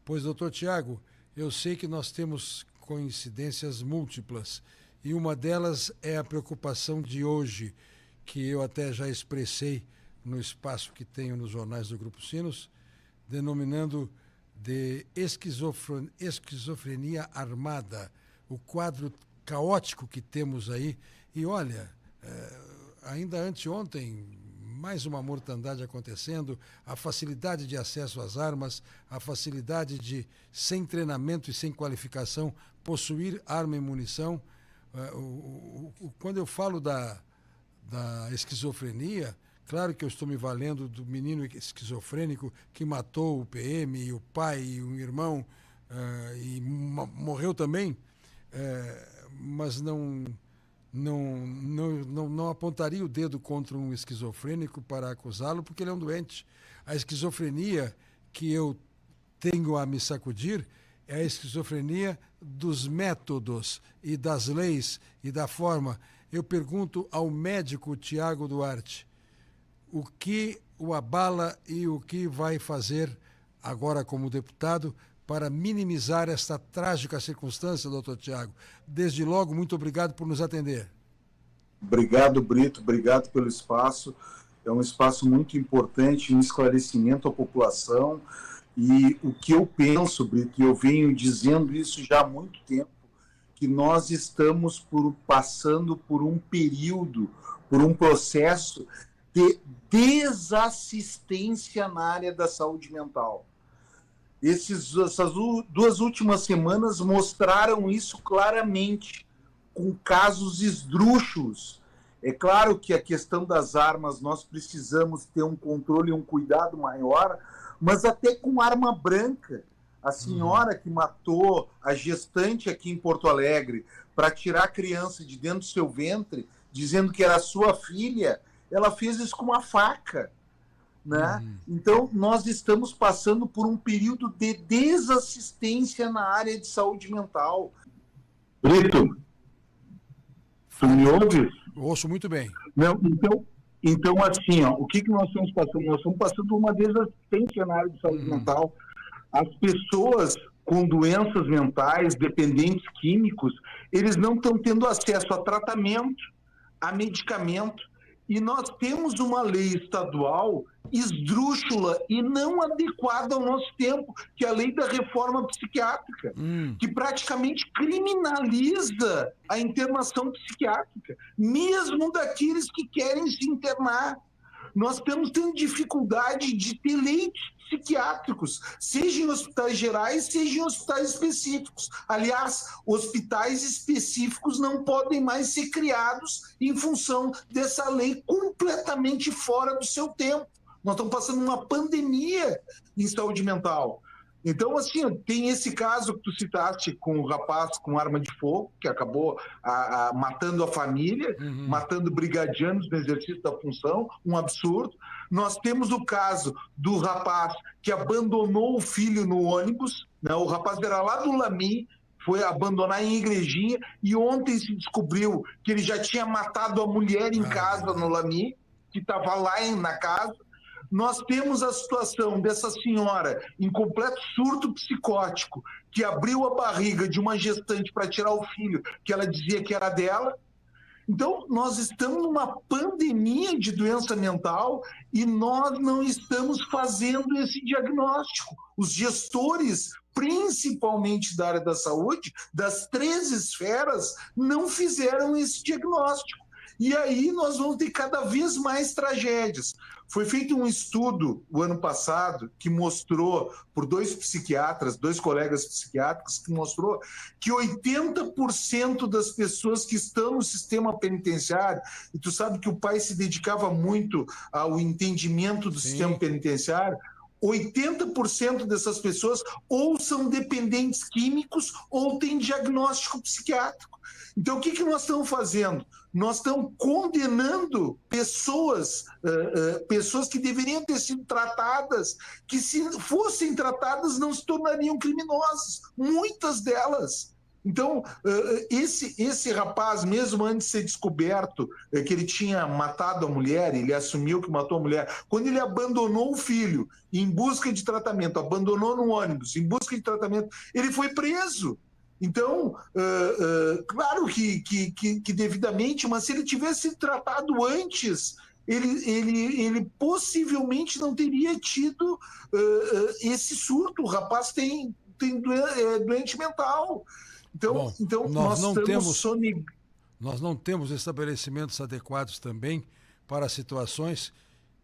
Pois, doutor Tiago, eu sei que nós temos coincidências múltiplas e uma delas é a preocupação de hoje, que eu até já expressei no espaço que tenho nos jornais do Grupo Sinos, denominando de esquizofrenia armada, o quadro caótico que temos aí. E olha, ainda anteontem, mais uma mortandade acontecendo, a facilidade de acesso às armas, a facilidade de, sem treinamento e sem qualificação, possuir arma e munição. Quando eu falo da esquizofrenia, claro que eu estou me valendo do menino esquizofrênico que matou o PM, e o pai, e um irmão, e morreu também, mas não apontaria o dedo contra um esquizofrênico para acusá-lo, porque ele é um doente. A esquizofrenia que eu tenho a me sacudir é a esquizofrenia dos métodos e das leis e da forma. Eu pergunto ao médico Tiago Duarte o que o abala e o que vai fazer agora como deputado para minimizar esta trágica circunstância, doutor Tiago. Desde logo, muito obrigado por nos atender. Obrigado, Brito, obrigado pelo espaço. É um espaço muito importante, um esclarecimento à população. E o que eu penso, Brito, e eu venho dizendo isso já há muito tempo, que nós estamos passando por um período, por um processo de desassistência na área da saúde mental. Essas 2 últimas semanas mostraram isso claramente, com casos esdrúxulos. É claro que a questão das armas, nós precisamos ter um controle e um cuidado maior, mas até com arma branca. A senhora que matou a gestante aqui em Porto Alegre para tirar a criança de dentro do seu ventre, dizendo que era sua filha, ela fez isso com uma faca, né? Então, nós estamos passando por um período de desassistência na área de saúde mental. Brito, tu me ouves? Ouço muito bem. Não, então assim, ó, o que nós estamos passando? Nós estamos passando por uma desassistência na área de saúde mental. As pessoas com doenças mentais, dependentes químicos, eles não estão tendo acesso a tratamento, a medicamento. E nós temos uma lei estadual esdrúxula e não adequada ao nosso tempo, que é a lei da reforma psiquiátrica, que praticamente criminaliza a internação psiquiátrica, mesmo daqueles que querem se internar. Nós estamos tendo dificuldade de ter leitos psiquiátricos, seja em hospitais gerais, seja em hospitais específicos. Aliás, hospitais específicos não podem mais ser criados em função dessa lei completamente fora do seu tempo. Nós estamos passando uma pandemia em saúde mental. Então, assim, tem esse caso que tu citaste com o rapaz com arma de fogo, que acabou matando a família, matando brigadianos no exercício da função, um absurdo. Nós temos o caso do rapaz que abandonou o filho no ônibus, né? O rapaz era lá do Lami, foi abandonar em Igrejinha, e ontem se descobriu que ele já tinha matado a mulher em casa no Lami, que estava lá na casa. Nós temos a situação dessa senhora em completo surto psicótico, que abriu a barriga de uma gestante para tirar o filho, que ela dizia que era dela. Então, nós estamos numa pandemia de doença mental e nós não estamos fazendo esse diagnóstico. Os gestores, principalmente da área da saúde, das 3 esferas, não fizeram esse diagnóstico. E aí nós vamos ter cada vez mais tragédias. Foi feito um estudo o ano passado que mostrou, por 2 psiquiatras, 2 colegas psiquiátricos, que mostrou que 80% das pessoas que estão no sistema penitenciário, e tu sabe que o pai se dedicava muito ao entendimento do sistema penitenciário, 80% dessas pessoas ou são dependentes químicos ou têm diagnóstico psiquiátrico. Então, o que nós estamos fazendo? Nós estamos condenando pessoas que deveriam ter sido tratadas, que se fossem tratadas não se tornariam criminosas, muitas delas. Então, esse rapaz, mesmo antes de ser descoberto que ele tinha matado a mulher, ele assumiu que matou a mulher, quando ele abandonou o filho em busca de tratamento, abandonou no ônibus em busca de tratamento, ele foi preso. Então, claro que devidamente, mas se ele tivesse sido tratado antes, ele possivelmente não teria tido esse surto. O rapaz é doente mental. Então nós não temos estabelecimentos adequados também para situações.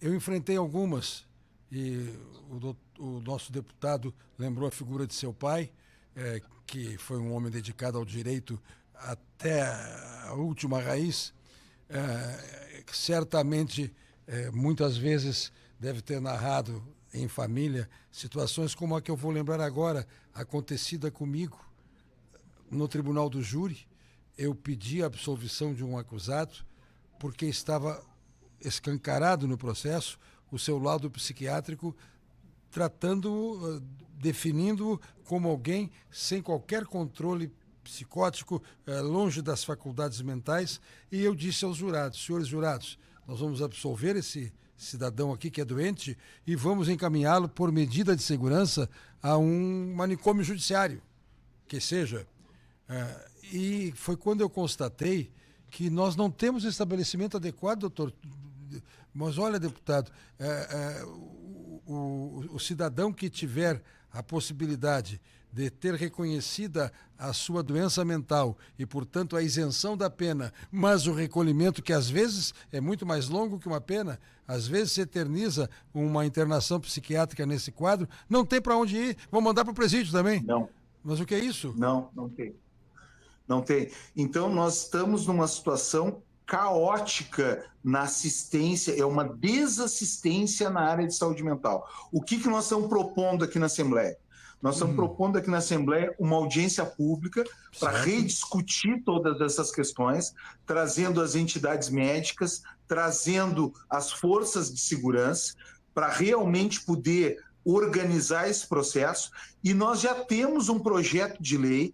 Eu enfrentei algumas e o nosso deputado lembrou a figura de seu pai, que foi um homem dedicado ao direito até a última raiz. Certamente, muitas vezes, deve ter narrado em família situações como a que eu vou lembrar agora, acontecida comigo. No tribunal do júri, eu pedi a absolvição de um acusado porque estava escancarado no processo o seu laudo psiquiátrico, definindo-o como alguém sem qualquer controle psicótico, longe das faculdades mentais, e eu disse aos jurados: senhores jurados, nós vamos absolver esse cidadão aqui que é doente e vamos encaminhá-lo por medida de segurança a um manicômio judiciário, que seja. E foi quando eu constatei que nós não temos estabelecimento adequado, doutor. Mas olha, deputado, o cidadão que tiver a possibilidade de ter reconhecida a sua doença mental e, portanto, a isenção da pena, mas o recolhimento, que às vezes é muito mais longo que uma pena, às vezes se eterniza uma internação psiquiátrica nesse quadro, não tem para onde ir, vão mandar para o presídio também. Não. Mas o que é isso? Não tem. Não tem. Então, nós estamos numa situação caótica na assistência, é uma desassistência na área de saúde mental. O que nós estamos propondo aqui na Assembleia? Nós estamos propondo aqui na Assembleia uma audiência pública para rediscutir todas essas questões, trazendo as entidades médicas, trazendo as forças de segurança, para realmente poder organizar esse processo. E nós já temos um projeto de lei,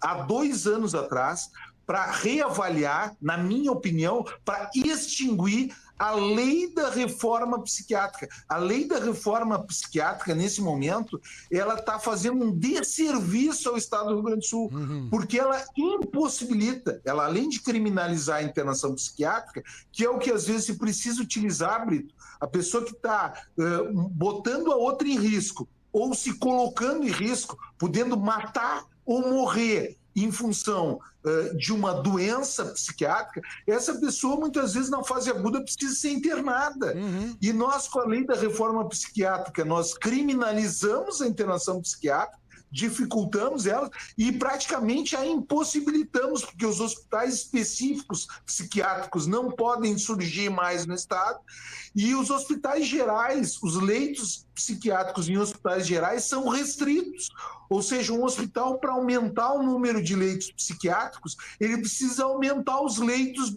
há 2 anos atrás, para reavaliar, na minha opinião, para extinguir a lei da reforma psiquiátrica. A lei da reforma psiquiátrica, nesse momento, ela está fazendo um desserviço ao Estado do Rio Grande do Sul, porque ela impossibilita, ela além de criminalizar a internação psiquiátrica, que é o que às vezes se precisa utilizar, Brito, a pessoa que está botando a outra em risco, ou se colocando em risco, podendo matar ou morrer em função de uma doença psiquiátrica, essa pessoa muitas vezes na fase aguda precisa ser internada. E nós, com a lei da reforma psiquiátrica, nós criminalizamos a internação psiquiátrica, dificultamos ela e praticamente a impossibilitamos, porque os hospitais específicos psiquiátricos não podem surgir mais no estado, e os hospitais gerais, os leitos psiquiátricos em hospitais gerais são restritos, ou seja, um hospital, para aumentar o número de leitos psiquiátricos, ele precisa aumentar os leitos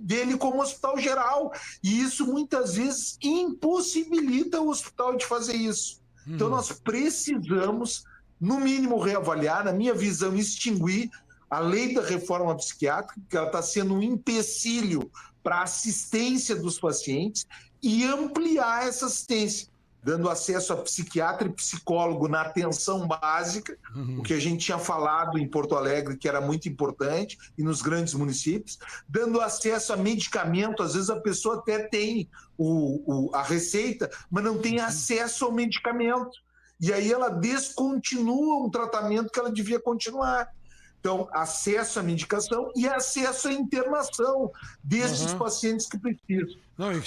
dele como hospital geral, e isso muitas vezes impossibilita o hospital de fazer isso. Então nós precisamos, no mínimo, reavaliar, na minha visão, extinguir a lei da reforma psiquiátrica, que ela está sendo um empecilho para a assistência dos pacientes, e ampliar essa assistência, dando acesso a psiquiatra e psicólogo na atenção básica, o que a gente tinha falado em Porto Alegre, que era muito importante, e nos grandes municípios, dando acesso a medicamento. Às vezes a pessoa até tem a receita, mas não tem acesso ao medicamento. E aí ela descontinua um tratamento que ela devia continuar. Então, acesso à medicação e acesso à internação desses pacientes que precisam. Não, e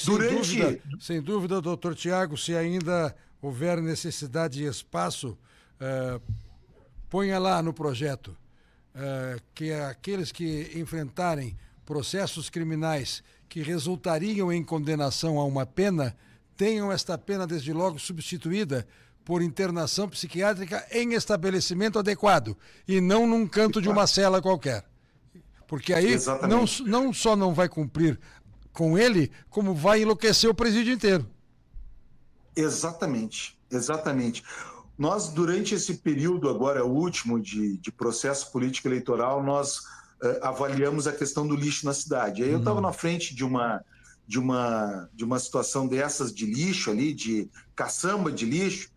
sem dúvida, doutor Tiago, se ainda houver necessidade e espaço, ponha lá no projeto que aqueles que enfrentarem processos criminais que resultariam em condenação a uma pena, tenham esta pena desde logo substituída por internação psiquiátrica em estabelecimento adequado e não num canto de uma cela qualquer. Porque aí não só não vai cumprir com ele, como vai enlouquecer o presídio inteiro. Exatamente. Nós, durante esse período agora último de processo político eleitoral, nós avaliamos a questão do lixo na cidade. Aí eu estava na frente de uma situação dessas de lixo ali, de caçamba de lixo,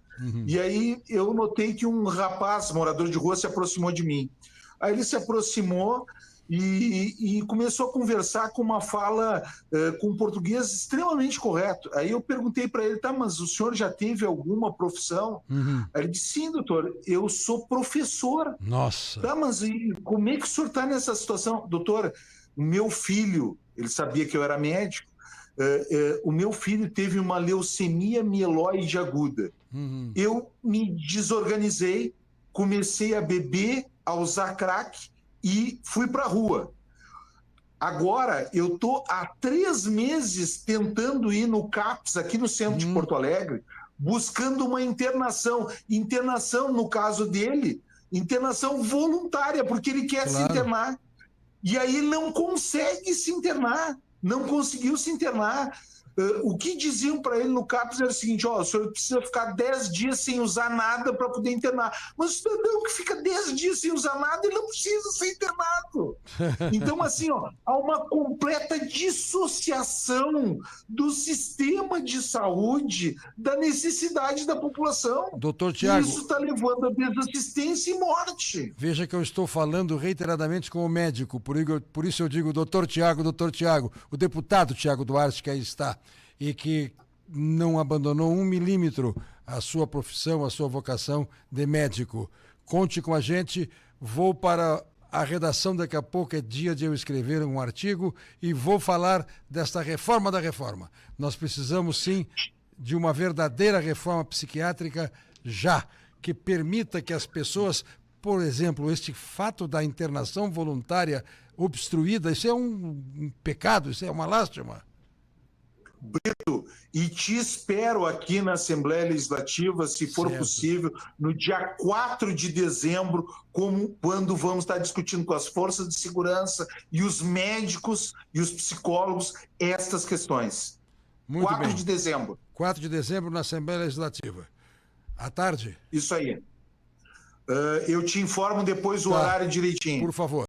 e aí eu notei que um rapaz, morador de rua, se aproximou de mim. Aí ele se aproximou e começou a conversar com uma fala com um português extremamente correto. Aí eu perguntei para ele, tá, mas o senhor já teve alguma profissão? Aí ele disse, sim, doutor, eu sou professor. Nossa. Tá, mas como é que o senhor está nessa situação? Doutor, o meu filho, ele sabia que eu era médico, o meu filho teve uma leucemia mieloide aguda. Eu me desorganizei, comecei a beber, a usar crack, e fui para a rua. Agora, eu estou há 3 meses tentando ir no CAPS, aqui no centro de Porto Alegre, buscando uma internação. Internação, no caso dele, internação voluntária, porque ele quer se internar. E aí não consegue se internar, não conseguiu se internar. O que diziam para ele no CAPS era o seguinte, o senhor precisa ficar 10 dias sem usar nada para poder internar. Mas o cidadão que fica 10 dias sem usar nada, ele não precisa ser internado. Então, assim, há uma completa dissociação do sistema de saúde da necessidade da população. Doutor Tiago, isso está levando a desassistência e morte. Veja que eu estou falando reiteradamente com o médico, por isso eu digo doutor Tiago, o deputado Tiago Duarte, que aí está, e que não abandonou 1 milímetro a sua profissão, a sua vocação de médico. Conte com a gente, vou para a redação daqui a pouco, é dia de eu escrever um artigo e vou falar desta reforma da reforma. Nós precisamos sim de uma verdadeira reforma psiquiátrica já, que permita que as pessoas, por exemplo, este fato da internação voluntária obstruída, isso é um pecado, isso é uma lástima. Brito, e te espero aqui na Assembleia Legislativa, se for possível, no dia 4 de dezembro, quando vamos estar discutindo com as forças de segurança e os médicos e os psicólogos estas questões. Muito 4 bem. de dezembro. 4 de dezembro na Assembleia Legislativa. À tarde? Isso aí. Eu te informo depois o horário direitinho. Por favor.